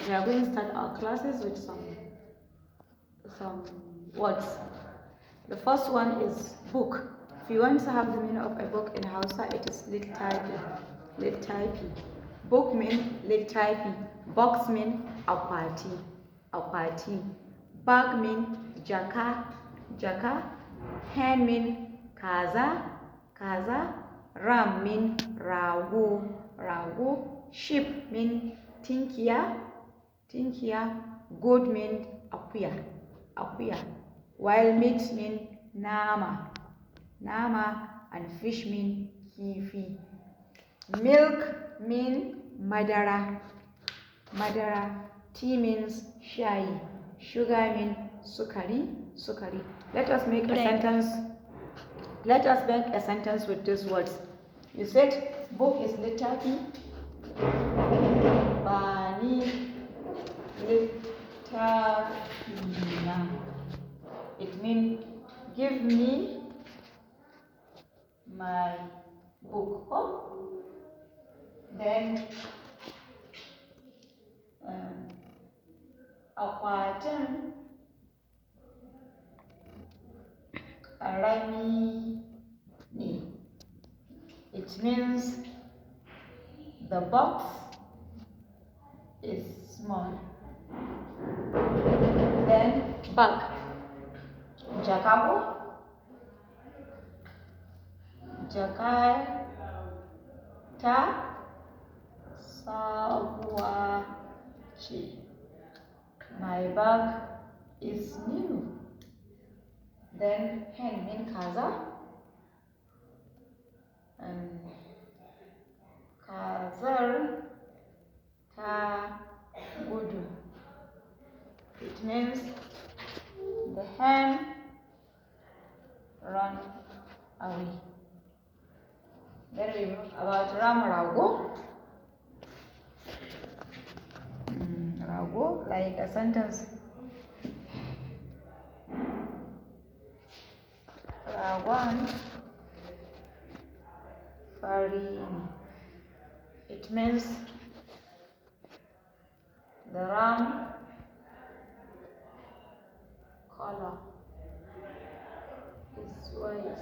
We are going to start our classes with some words. The first one is book. If you want to have the meaning of a book in Hausa, it is littafi. Littafi. Book means littafi. Box means akwati. Akwati. Bag means jaka. Jaka. Hen means kaza. Kaza. Ram means rago. Rago. Sheep means tinkia. Tinkia. Goat means akuya. Akuya. While meat means nama. Nama. And fish means kifi. Milk means madara. Madara. Tea means shai. Sugar means sukari. Sukari. Let us make a sentence. Let us make a sentence with these words. You said book is littafi. Bani littafina. It means give me my book. Oh. Then akwatin karami ne. It means the box is small. Then bag. Jakabo. Jakarta sabuwa ce. My bag is new. Then hen means kaza. And kazar ta gudu. It means the hen run away. Then we move about ram rago. Rago, like a sentence. Rawan farin. It means the ram color is white.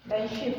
Then sheep.